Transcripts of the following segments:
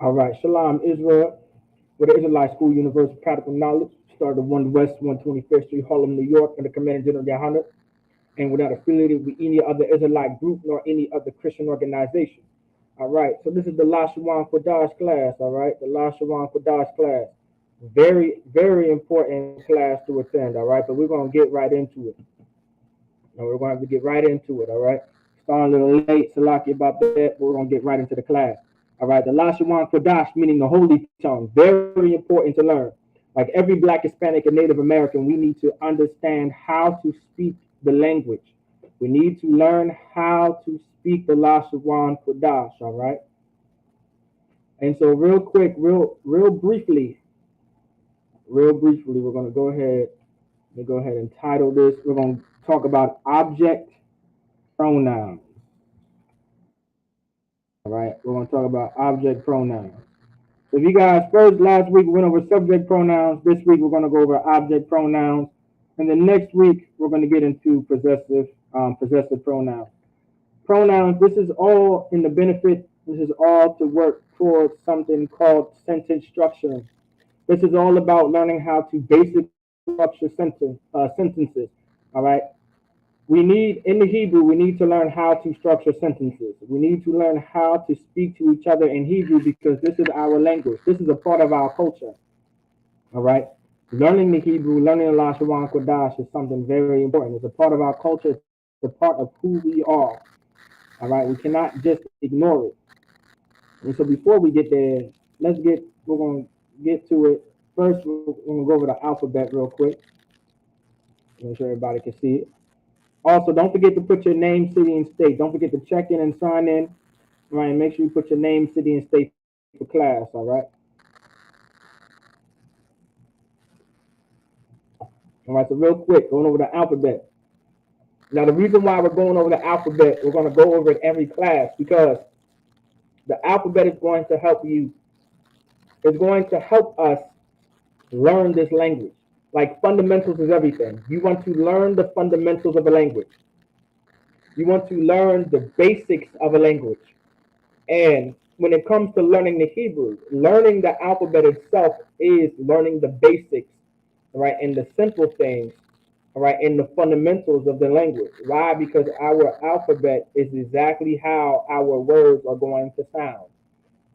All right. Shalom, Israel, with the Israelite School University Practical Knowledge, started at 1 West 125th Street, Harlem, New York, under Commander General Yohanan, and without affiliated with any other Israelite group nor any other Christian organization. All right. So this is the Lashawan Qadash class. All right. The Lashawan Qadash class. Very, very important class to attend. All right. But we're going to get right into it. Now we're going to have to get right into it. All right. Starting a little late, Salaki about that, but we're going to get right into the class. All right. The Lashawan Qadash, meaning the holy tongue, very important to learn. Like every Black, Hispanic, and Native American, we need to understand how to speak the language. We need to learn how to speak the Lashawan Qadash. All right. And so, real quick, real briefly, we're going to go ahead. Let me go ahead and title this. We're going to talk about object pronouns. All right, we're going to talk about object pronouns. So if you guys last week we went over subject pronouns. This week we're going to go over object pronouns, and then next week we're going to get into possessive pronouns. Pronouns. This is all in the benefit. This is all to work towards something called sentence structuring. This is all about learning how to basically structure sentences. All right. We need, in the Hebrew, we need to learn how to structure sentences. We need to learn how to speak to each other in Hebrew because this is our language. This is a part of our culture. All right. Learning the Hebrew, learning the Lashawan Qadash is something very important. It's a part of our culture. It's a part of who we are. All right. We cannot just ignore it. And so before we get there, we're going to get to it. First, we're going to go over the alphabet real quick. Make sure everybody can see it. Also, don't forget to put your name, city, and state. Don't forget to check in and sign in. All right, make sure you put your name, city, and state for class. All right. All right. So real quick, going over the alphabet. Now, the reason why we're going over the alphabet, we're going to go over it every class because the alphabet is going to help you. It's going to help us learn this language. Like fundamentals is everything. You want to learn the fundamentals of a language. You want to learn the basics of a language. And when it comes to learning the Hebrew, learning the alphabet itself is learning the basics, right, and the simple things, all right, and the fundamentals of the language. Why? Because our alphabet is exactly how our words are going to sound.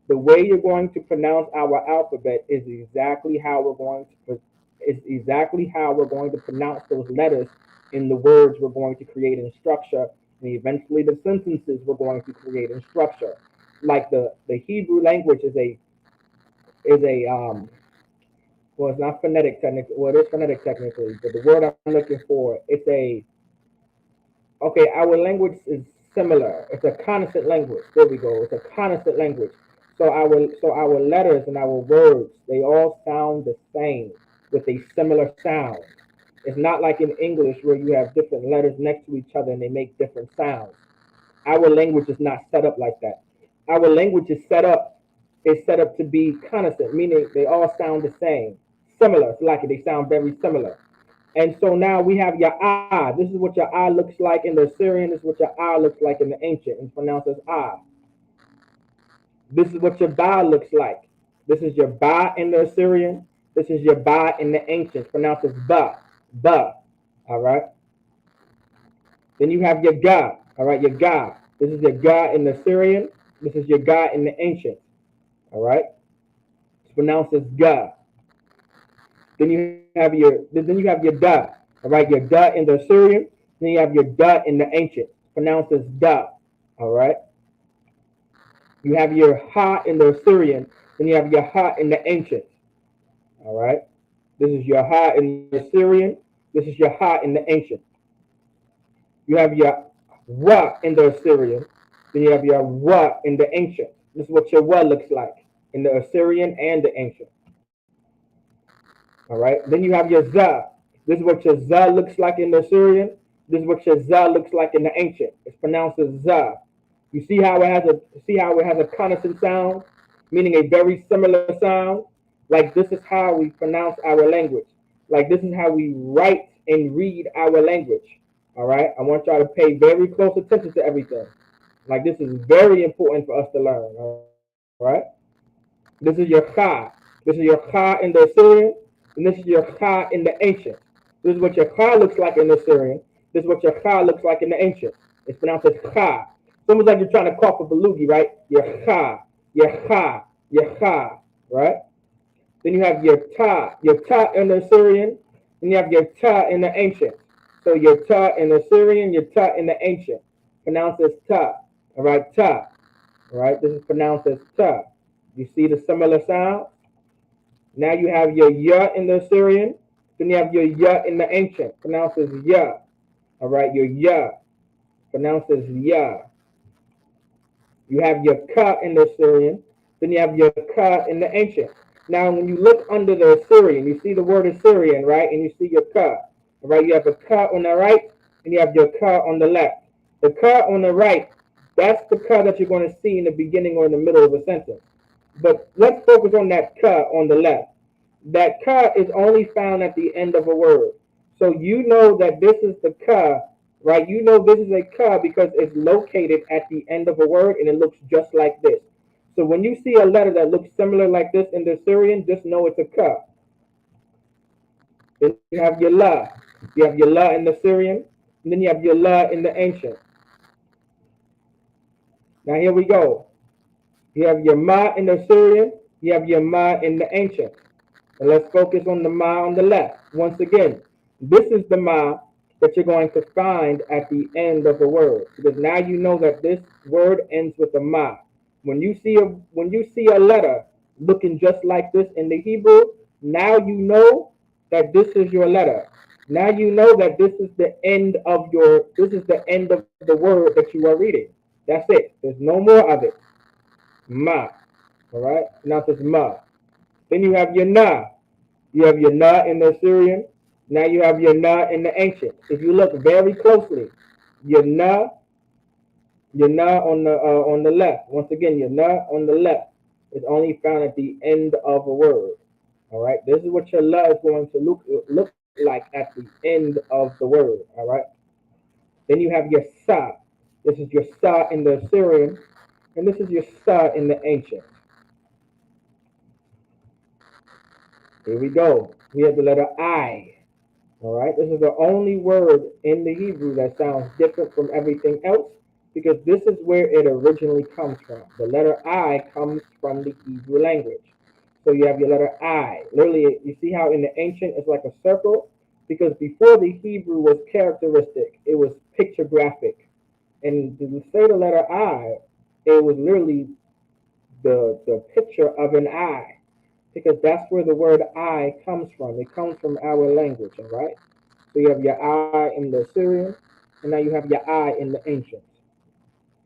The way you're going to pronounce our alphabet is exactly how we're going to pronounce those letters in the words we're going to create in structure, and eventually the sentences we're going to create in structure. Like the Hebrew language is a well, it's not phonetic technically. Well, it is phonetic technically, but the word I'm looking for, okay, our language is similar. It's a consonant language. There we go. It's a consonant language. So our letters and our words, they all sound the same with a similar sound. It's not like in English where you have different letters next to each other and they make different sounds. Our language is not set up like that. Our language is set up to be consonant, meaning they all sound the same, similar. It's like they sound very similar. And so now we have your I. This is what your I looks like in the Assyrian. This is what your I looks like in the ancient. It's pronounced as I. This is what your Ba looks like. This is your Ba in the Assyrian. This is your Ba in the ancient. It's pronounced as Ba. Ba. All right. Then you have your Ga. All right. Your Ga. This is your Ga in the Assyrian. This is your Ga in the ancient. All right. It's pronounced as Ga. Then you have your Da. All right, your Da in the Assyrian. Then you have your Da in the ancient, pronounced as Da. All right. You have your Ha in the Assyrian. Then you have your Ha in the ancient. All right. This is your Ha in the Assyrian. This is your Ha in the ancient. You have your Wa in the Assyrian. Then you have your Wa in the ancient. This is what your Wa looks like in the Assyrian and the ancient. All right. Then you have your Za. This is what your Za looks like in the Assyrian. This is what your Za looks like in the ancient. It's pronounced as Za. You see how it has a consonant sound, meaning a very similar sound. Like this is how we pronounce our language. Like this is how we write and read our language. All right. I want y'all to pay very close attention to everything. Like this is very important for us to learn. All right. This is your Cha. This is your Cha in the Assyrian, and this is your Cha in the ancient. This is what your Cha looks like in the Assyrian. This is what your Cha looks like in the ancient. It's pronounced as Cha. It's almost like you're trying to cough a belugi, right? Your Cha, your Cha, your Cha, right? Then you have your Ta in the Assyrian, and you have your Ta in the ancient. So your Ta in the Assyrian, your Ta in the ancient. Pronounced as Ta. All right, Ta. All right, this is pronounced as Ta. You see the similar sound? Now you have your Ya in the Assyrian, then you have your Ya in the ancient, pronounced as Ya. All right, your Ya, pronounced as Ya. You have your Ka in the Assyrian, then you have your Ka in the ancient. Now, when you look under the Assyrian, you see the word Assyrian, right? And you see your Ka. All right, you have a Ka on the right, and you have your Ka on the left. The Ka on the right, that's the Ka that you're going to see in the beginning or in the middle of a sentence. But let's focus on that Ka on the left. That Ka is only found at the end of a word. So you know that this is the Ka, right? You know this is a Ka because it's located at the end of a word and it looks just like this. So when you see a letter that looks similar like this in the Assyrian, just know it's a Ka. Then you have your La. You have your La in the Assyrian, and then you have your La in the ancient. Now here we go. You have your Ma in the Assyrian, you have your Ma in the ancient. And let's focus on the Ma on the left. Once again, this is the Ma that you're going to find at the end of the word. Because now you know that this word ends with a Ma. When you see a letter looking just like this in the Hebrew, now you know that this is your letter. Now you know that this is the end of the word that you are reading. That's it. There's no more of it. Ma. All right? Now it's Ma. Then you have your Na. You have your Na in the Assyrian. Now you have your Na in the ancient. If you look very closely, your Na, your Na on the left. Once again, your Na on the left is only found at the end of a word. All right. This is what your La is going to look like at the end of the word. All right. Then you have your Sa. This is your Sa in the Assyrian, and this is your Sa in the ancient. Here we go. We have the letter I. All right, this is the only word in the Hebrew that sounds different from everything else because this is where it originally comes from. The letter I comes from the Hebrew language. So you have your letter I. Literally, you see how in the ancient it's like a circle? Because before the Hebrew was characteristic, it was pictographic. And to say the letter I, it was literally the picture of an eye because that's where the word I comes from. It comes from our language, all right? So you have your I in the Assyrian, and now you have your I in the ancient.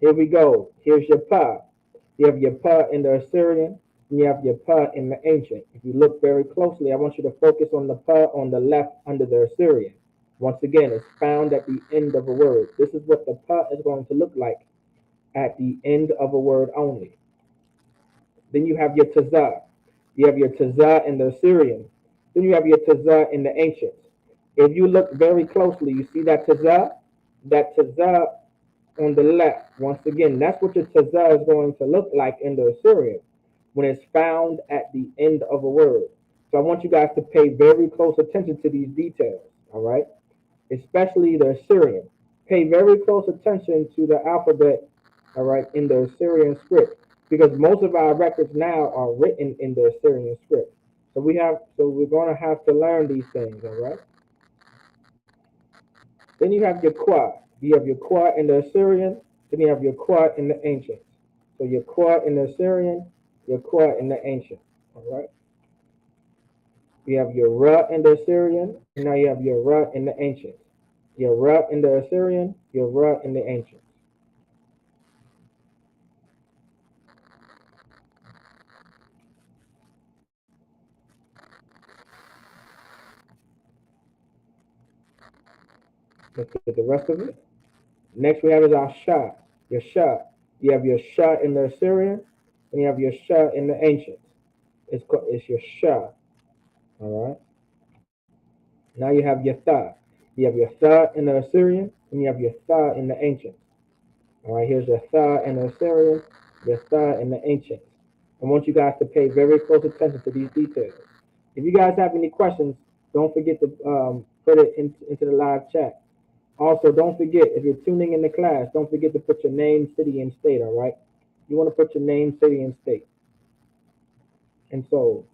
Here we go. Here's your Pa. You have your Pa in the Assyrian, and you have your Pa in the ancient. If you look very closely, I want you to focus on the Pa on the left under the Assyrian. Once again, it's found at the end of a word. This is what the Pa is going to look like at the end of a word only. Then you have your Tazah. You have your Tazah in the Assyrian. Then you have your Tazah in the ancient. If you look very closely, you see that Tazah? That Tazah on the left. Once again, that's what your Tazah is going to look like in the Assyrian when it's found at the end of a word. So I want you guys to pay very close attention to these details, all right? Especially the Assyrian. Pay very close attention to the alphabet, all right, in the Assyrian script because most of our records now are written in the Assyrian script. So we're going to have to learn these things, all right? Then you have your Qua. You have your Qua in the Assyrian, then you have your Qua in the ancient. So your Qua in the Assyrian, your Qua in the ancient, all right? You have your Ra in the Assyrian, and now you have your Ra in the ancient. Your Ra in the Assyrian, your Ra in the ancient. Let's get the rest of it. Next we have is our Shah. Your Shah. You have your Shah in the Assyrian, and you have your Shah in the ancient. It's your Shah. All right. Now you have your Tha. You have your Tha in the Assyrian, and you have your Tha in the ancient. All right. Here's your Tha in the Assyrian, your Tha in the ancient. I want you guys to pay very close attention to these details. If you guys have any questions, don't forget to put it into the live chat. Also, don't forget, if you're tuning in the class, don't forget to put your name, city, and state, all right? You want to put your name, city, and state. And so,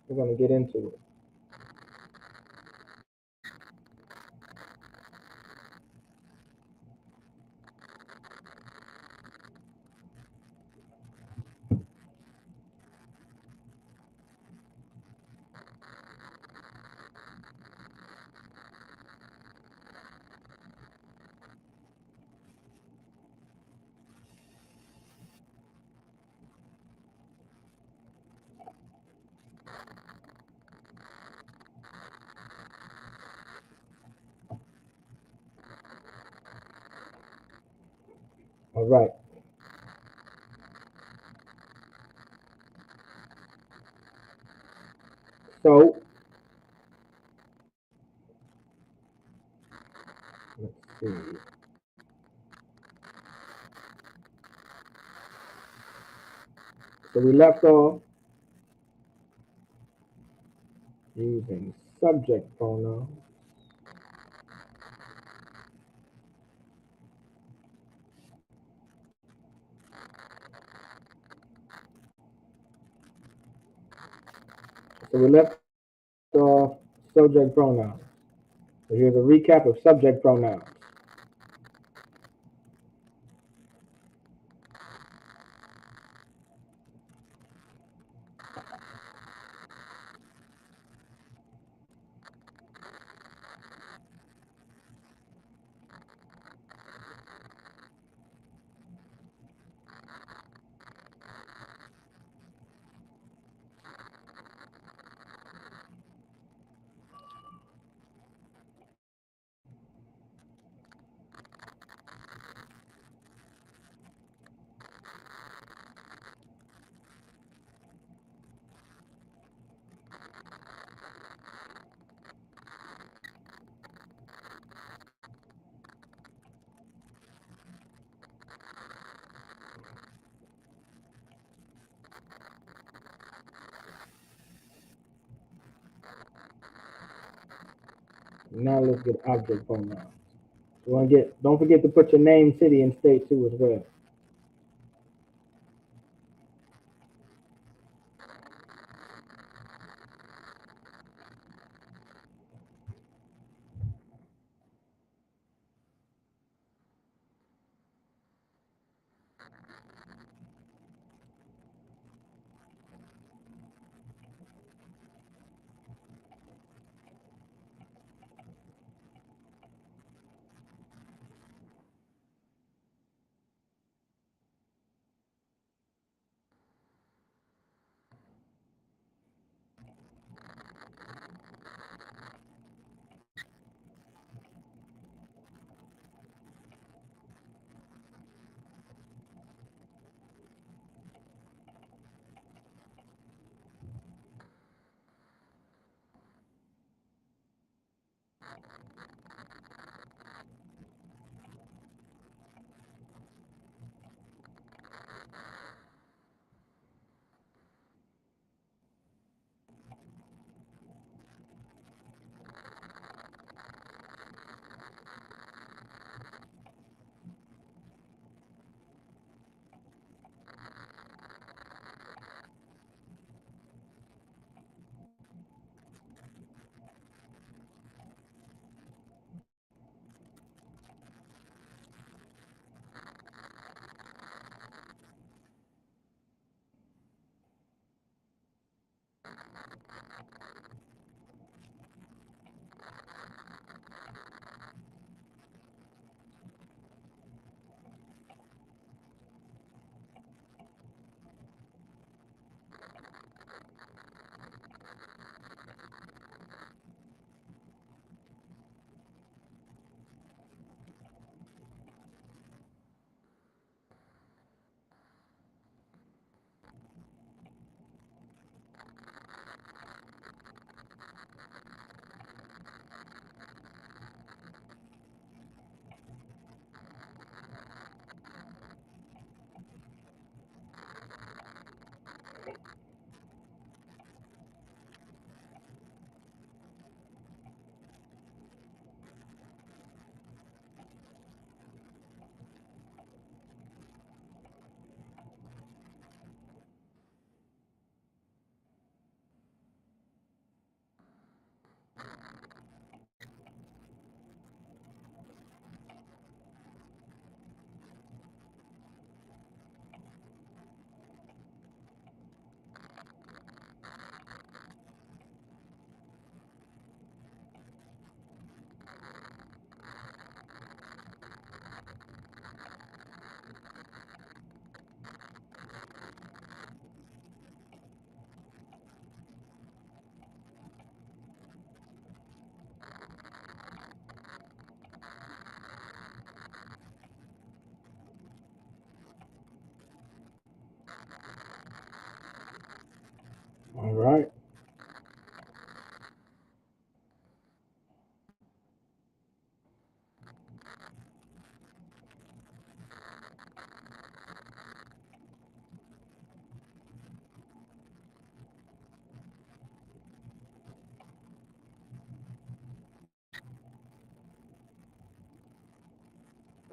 we're going to get into it. All right. So, let's see. So, we left off using subject pronoun. So, we left off subject pronoun. So, here's a recap of subject pronouns. Now, let's get object pronouns. You want to get, don't forget to put your name, city, and state too as well.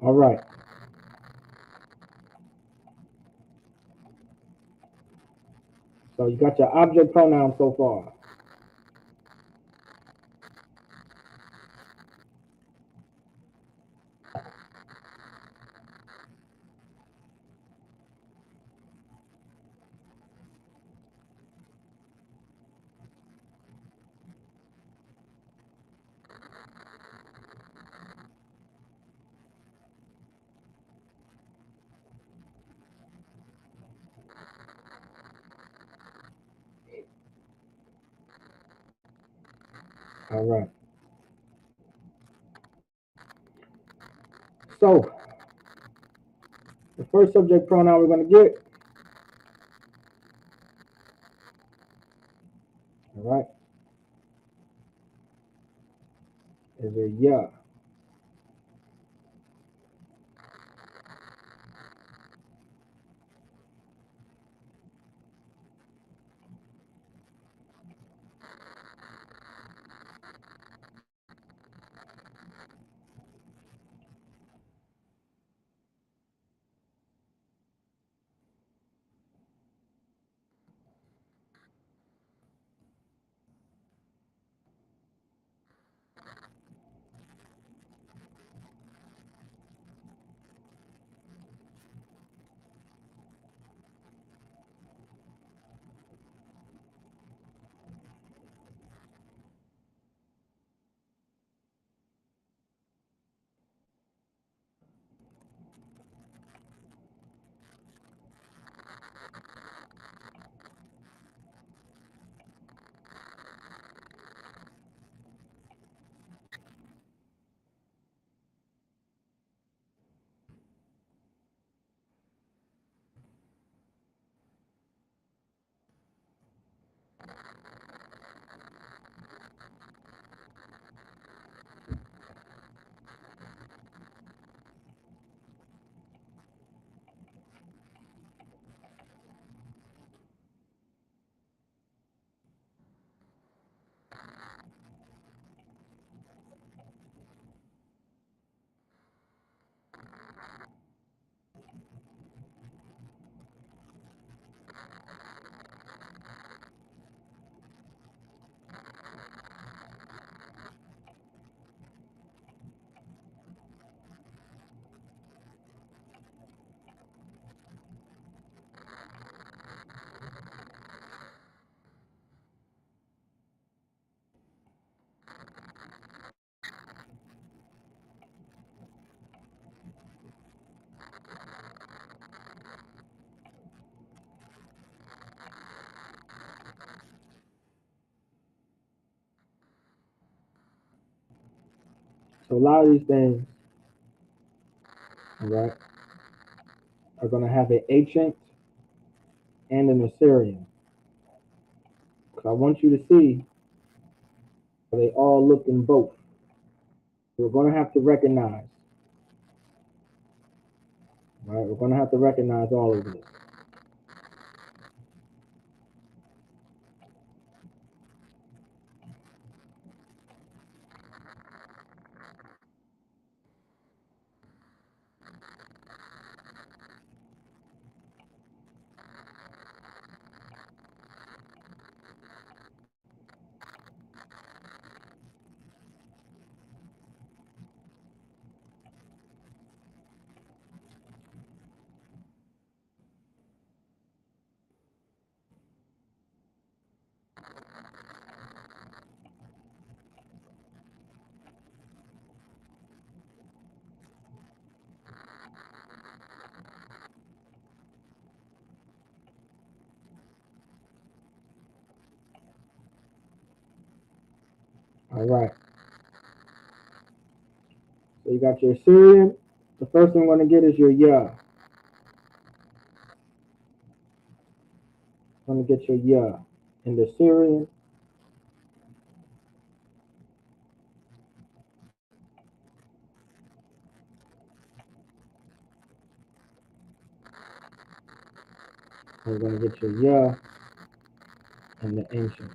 All right. So you got your object pronoun so far. All right. So the first subject pronoun we're going to get, all right, is a ya. So a lot of these things, all right, are going to have an ancient and an Assyrian. So I want you to see they all look in both. We're going to have to recognize, right? We're going to have to recognize all of this. All right. So you got your Assyrian. The first thing we're going to get is your ya. Going to get your ya. In the Assyrian, we're going to get your ya in the ancient.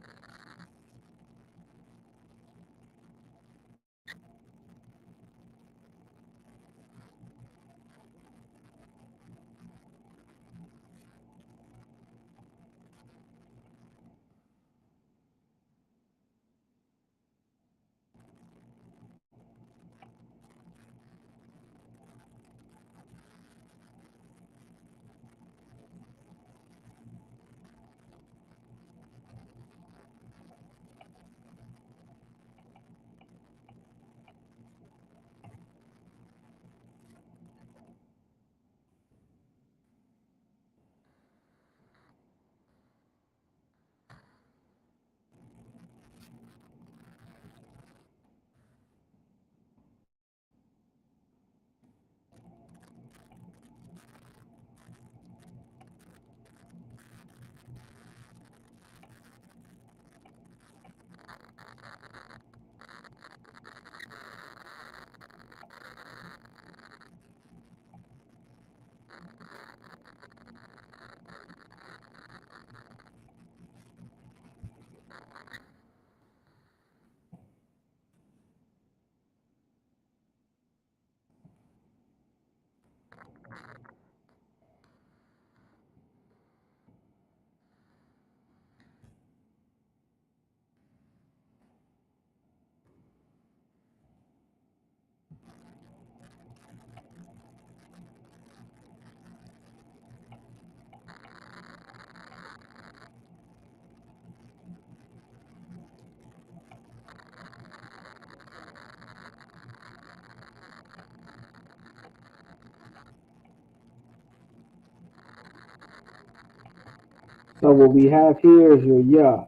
So what we have here is your ya.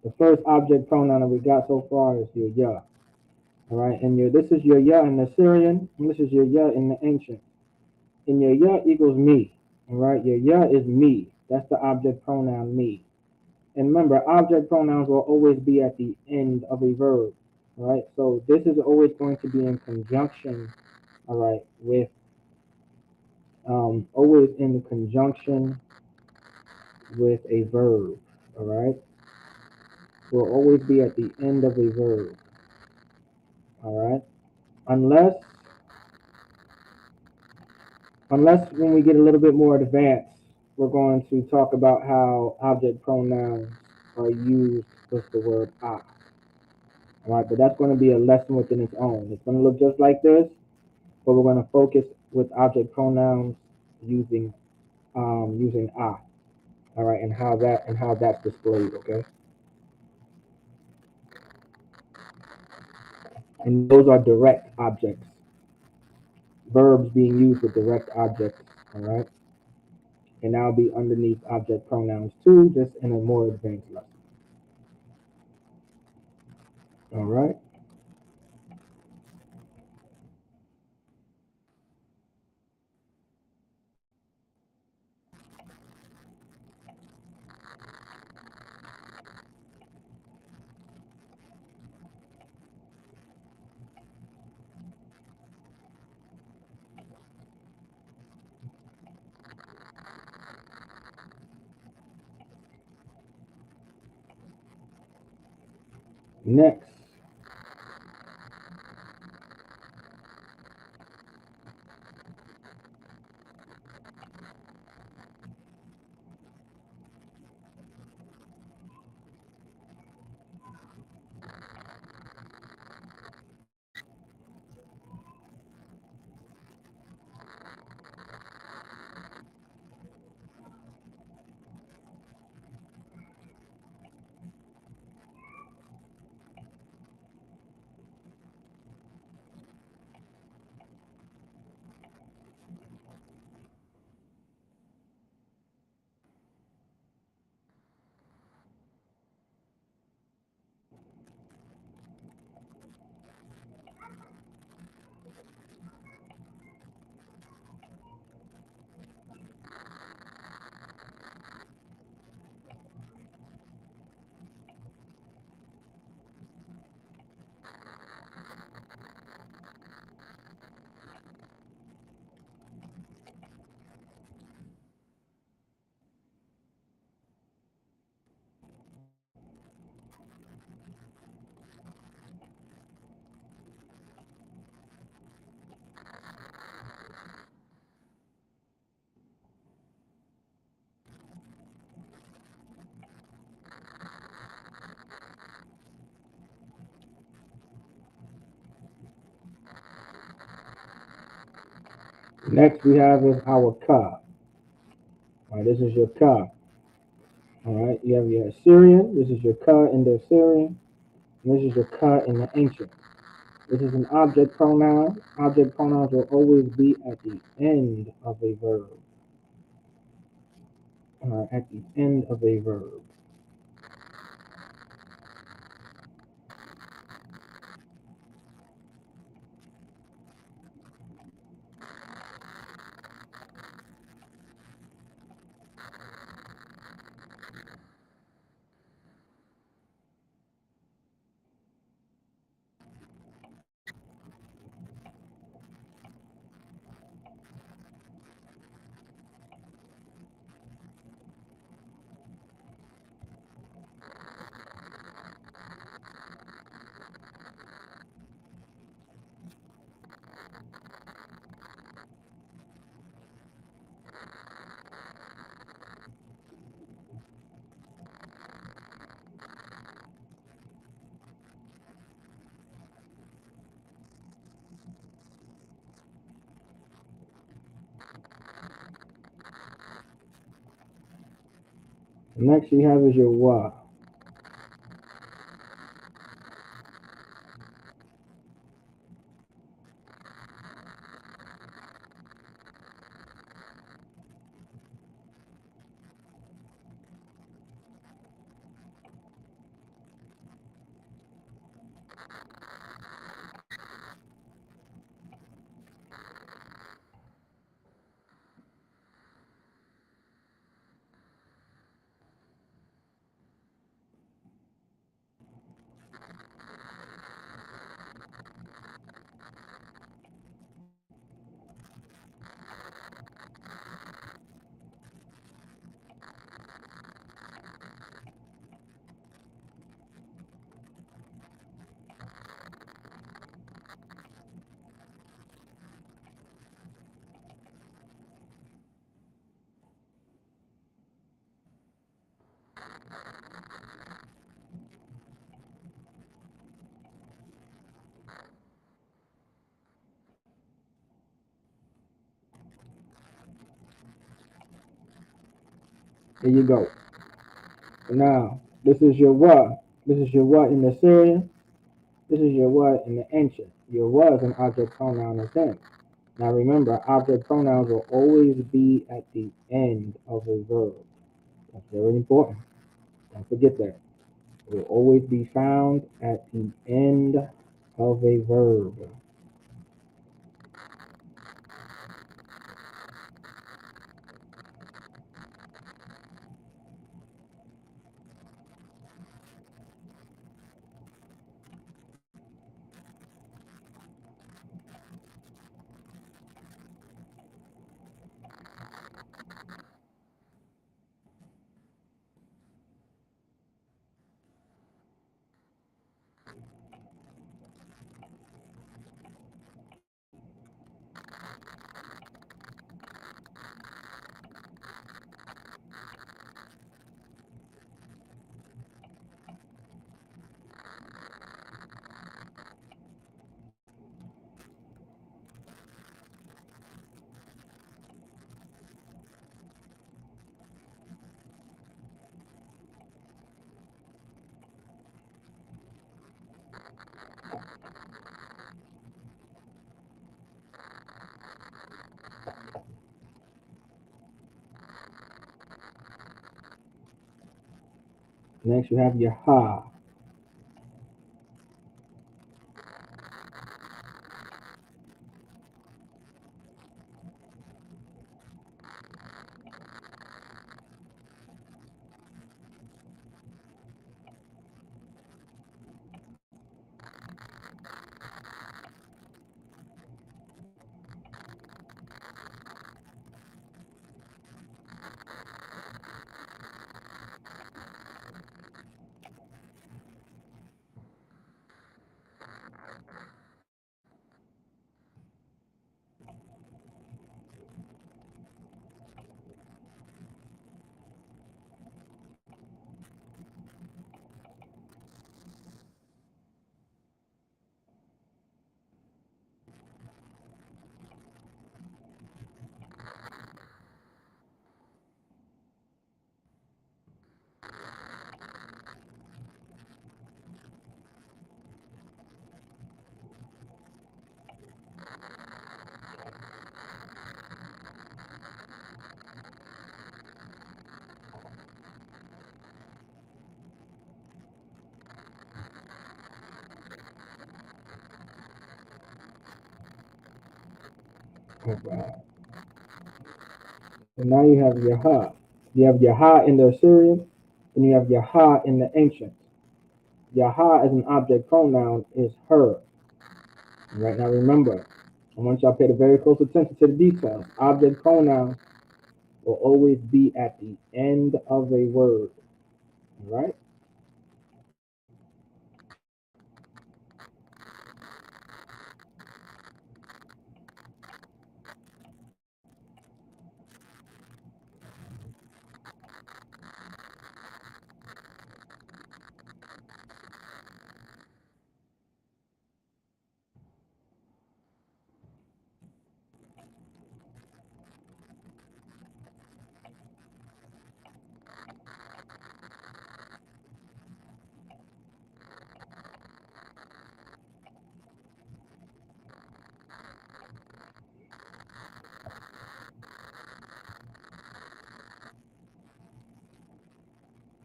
The first object pronoun that we got so far is your ya. All right, and this is your ya in the Syrian, and this is your ya in the ancient. And your ya equals me. All right, your ya is me. That's the object pronoun me. And remember, object pronouns will always be at the end of a verb. All right, so this is always going to be in conjunction. All right, with always in conjunction with a verb. All right, will always be at the end of a verb. All right, unless when we get a little bit more advanced, we're going to talk about how object pronouns are used with the word I. All right, but that's going to be a lesson within its own. It's going to look just like this, but we're going to focus with object pronouns using using I. All right, and how that's displayed. Okay, and those are direct objects, verbs being used with direct objects. All right, and that'll be underneath object pronouns too, just in a more advanced lesson. All right. Next, next we have is our ka. All right, this is your ka. All right, you have your Assyrian. This is your ka in the Assyrian. And this is your ka in the ancient. This is an object pronoun. Object pronouns will always be at the end of a verb. At the end of a verb. Next you have is your wa. There you go. Now, this is your wa. This is your wa in the Syrian. This is your wa in the ancient. Your wa is an object pronoun of them. Now remember, object pronouns will always be at the end of a verb. That's very important. Don't forget that. It will always be found at the end of a verb. Next, you have your ha. Alright. So now you have your ha. You have your ha in the Assyrian, and you have your ha in the ancient. Your ha as an object pronoun is her. Right now, remember, I want y'all to pay very close attention to the details. Object pronoun will always be at the end of a word. All right?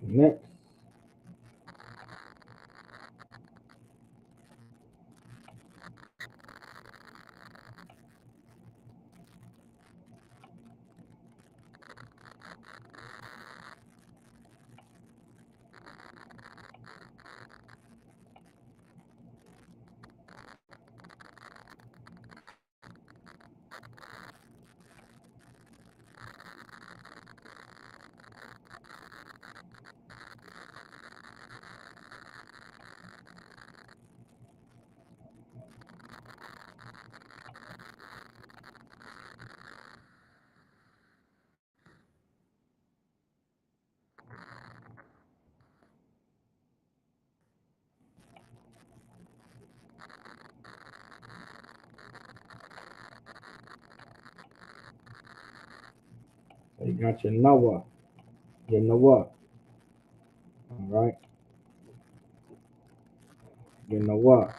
Next. So you got your Noah. Your Noah. All right. Your Noah.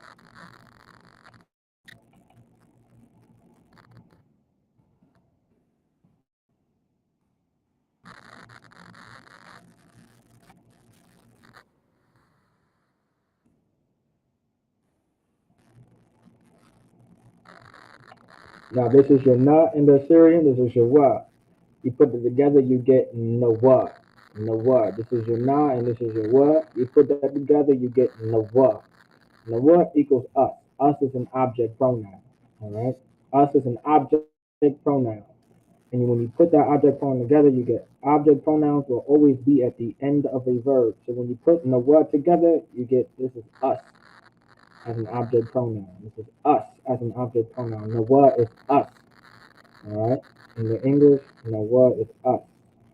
Now this is your Na in the Assyrian. This is your Wa. You put it together, you get Noah. Noah. This is your Na and this is your Wa. You put that together, you get Noah. Noah equals us. Us is an object pronoun. All right. Us is an object pronoun. And when you put that object pronoun together, you get object pronouns will always be at the end of a verb. So when you put Noah together, you get this is us as an object pronoun. This is us as an object pronoun. Noah is us. All right. In the English, Noah is us.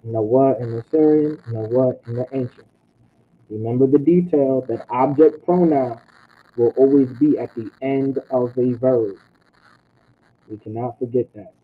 Noah in the Syrian, Noah in the ancient. Remember the detail that object pronoun will always be at the end of a verb. We cannot forget that.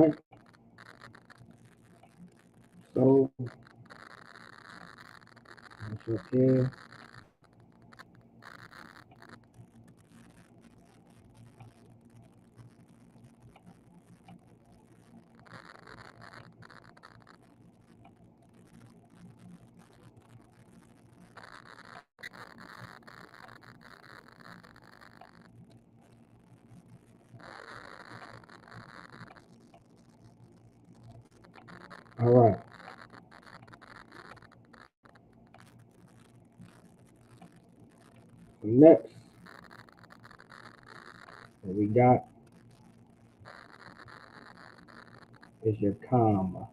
right? So that's up here. All right. Next, what we got is your comma.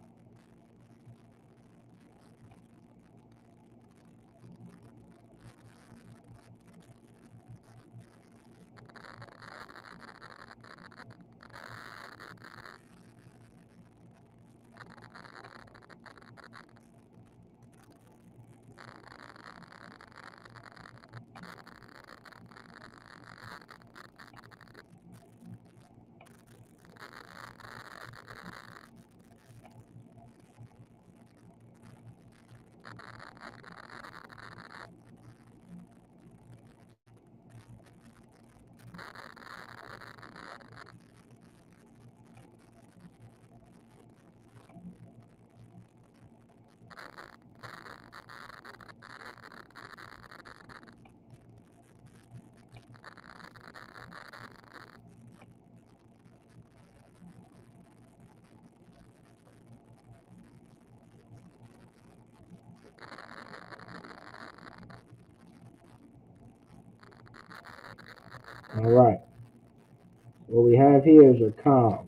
All right. What we have here is your comma.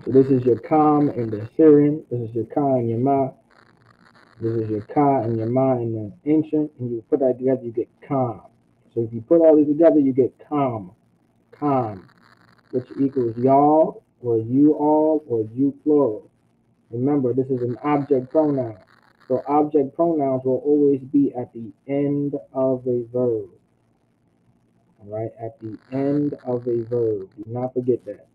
So this is your com in the Assyrian. This is your ka in your ma. This is your ka and your ma in the ancient. And you put that together, you get com. So if you put all these together, you get com, which equals y'all or you all or you plural. Remember, this is an object pronoun. So object pronouns will always be at the end of a verb. All right, at the end of a verb. Do not forget that.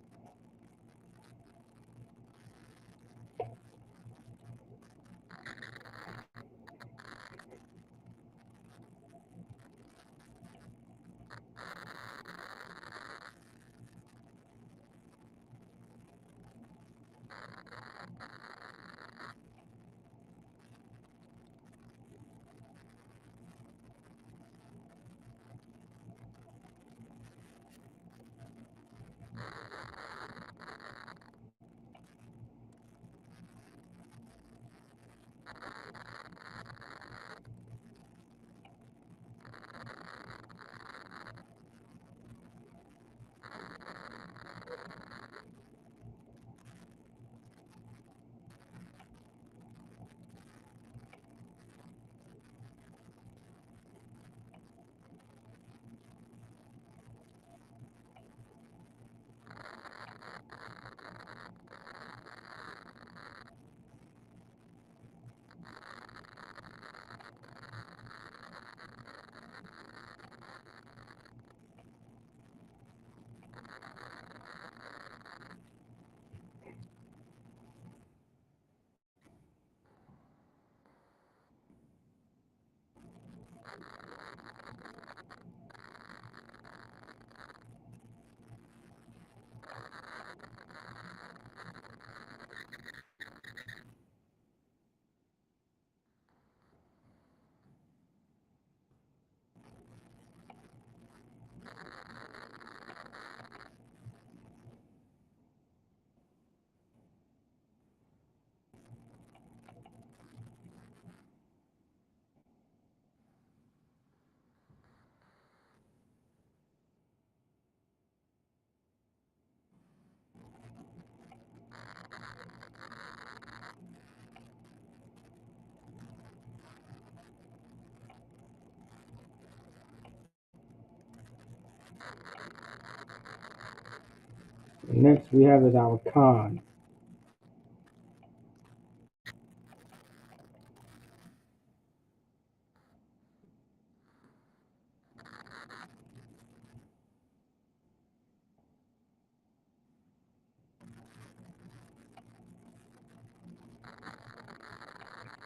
Next we have is our con.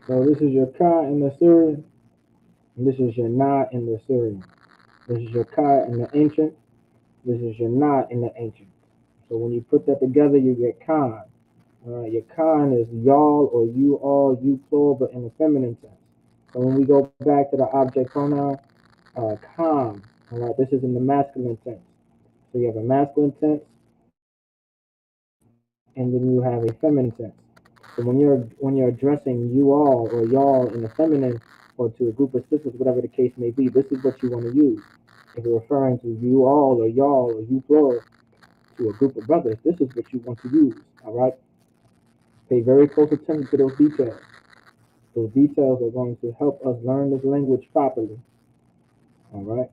So this is your ka in the Syrian, and this is your na in the Syrian. This is your ka in the ancient, this is your na in the ancient. So when you put that together, you get con. Your con is y'all or you all, you plural, but in the feminine sense. So when we go back to the object pronoun, con, all right, this is in the masculine tense. So you have a masculine tense, and then you have a feminine tense. So when you're addressing you all or y'all in the feminine or to a group of sisters, whatever the case may be, this is what you want to use. If you're referring to you all or y'all or you plural to a group of brothers, this is what you want to use. All right. Pay very close attention to those details. Those details are going to help us learn this language properly. All right.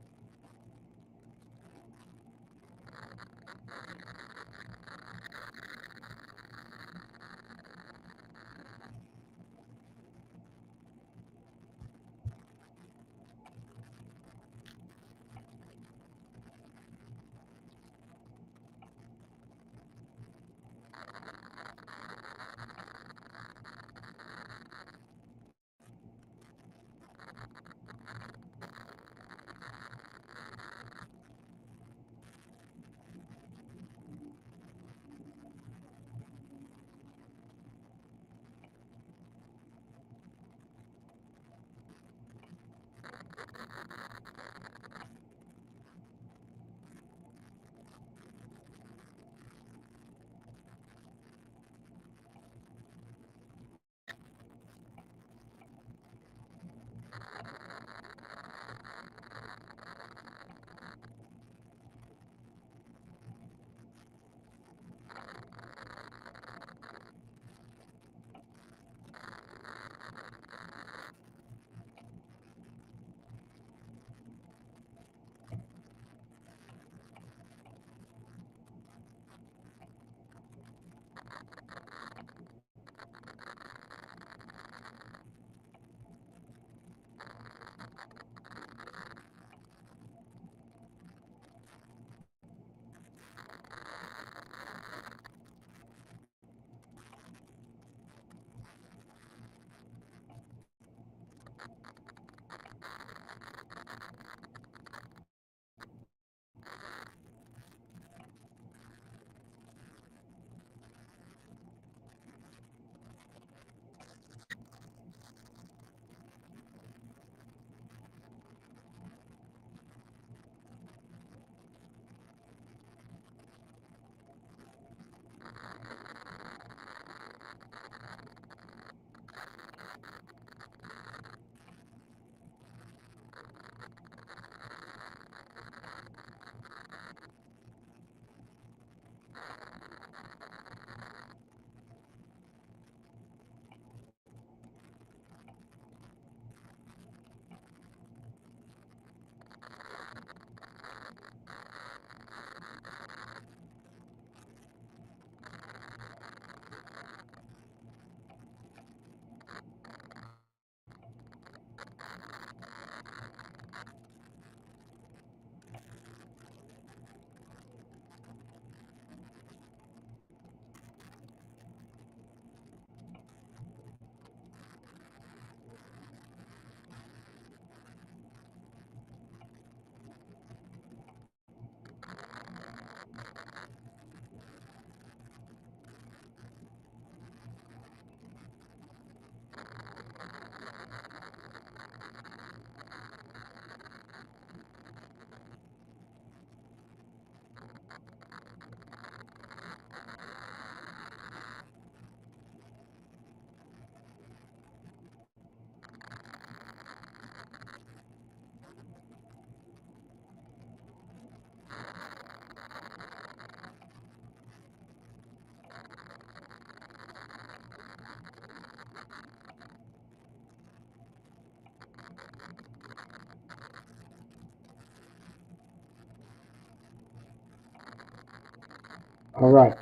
All right.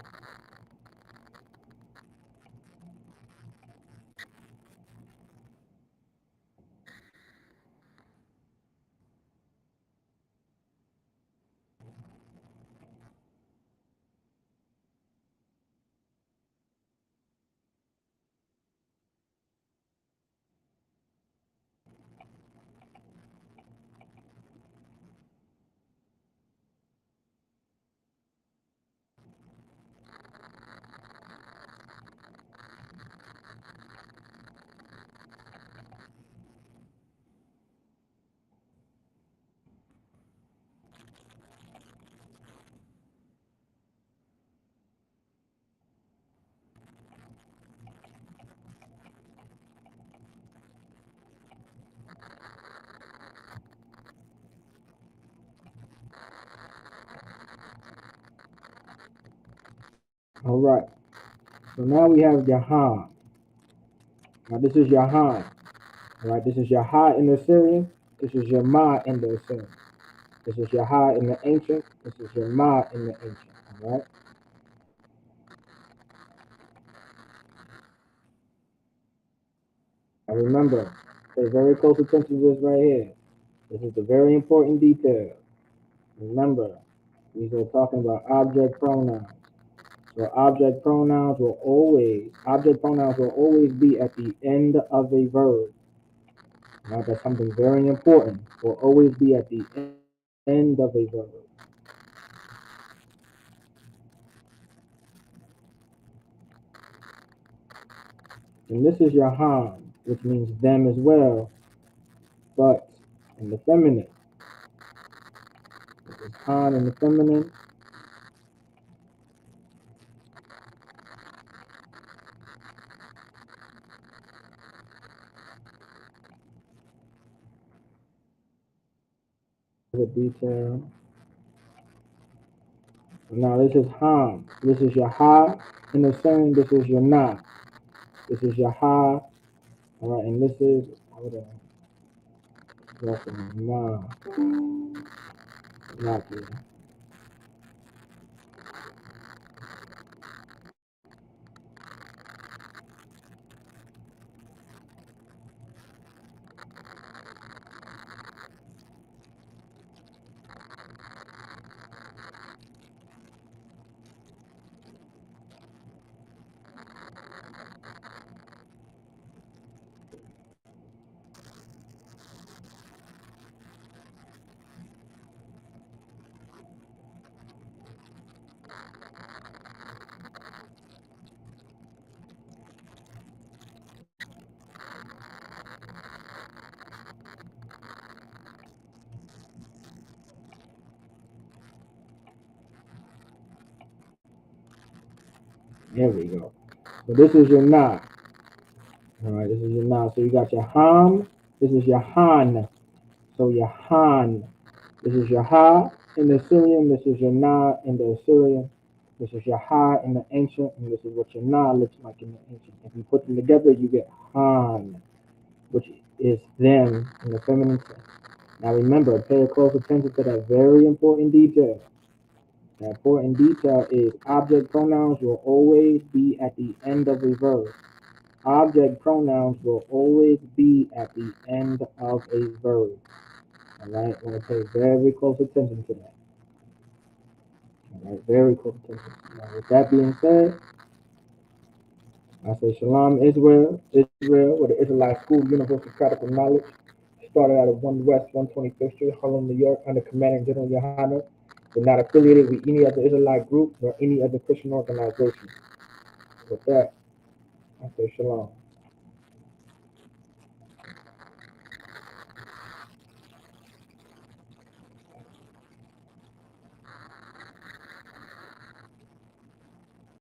All right. So now we have Yahan. Now this is Yahan. All right. This is Yahah in the Assyrian. This is Yama in the Assyrian. This is Yahah in the ancient. This is Yama in the ancient. All right. Now remember, pay very close attention to this right here. This is a very important detail. Remember, these are talking about object pronouns. So object pronouns will always be at the end of a verb. Now that's something very important. Will always be at the end of a verb. And this is your ham, which means them as well, but in the feminine. This is han in the feminine. The detail. Now this is ham. This is your ha in the same. This is your na. This is your ha. All right, and this is na. Not here. There we go. So this is your na. All right, this is your na. So you got your ham. This is your han. So your han. This is your ha in the Assyrian. This is your na in the Assyrian. This is your ha in the ancient, and this is what your na looks like in the ancient. If you put them together, you get han, which is them in the feminine sense. Now remember, pay close attention to that very important detail. The important detail is object pronouns will always be at the end of a verb. Object pronouns will always be at the end of a verb. All right, I want to pay very close attention to that. All right, very close attention. Now, with that being said, I say Shalom Israel, Israel, with the Israelite School Universal Practical Knowledge. Started out of 1 West 125th Street, Harlem, New York, under Commanding General Yohana. We're not affiliated with any other Israelite group or any other Christian organization. With that, I say Shalom.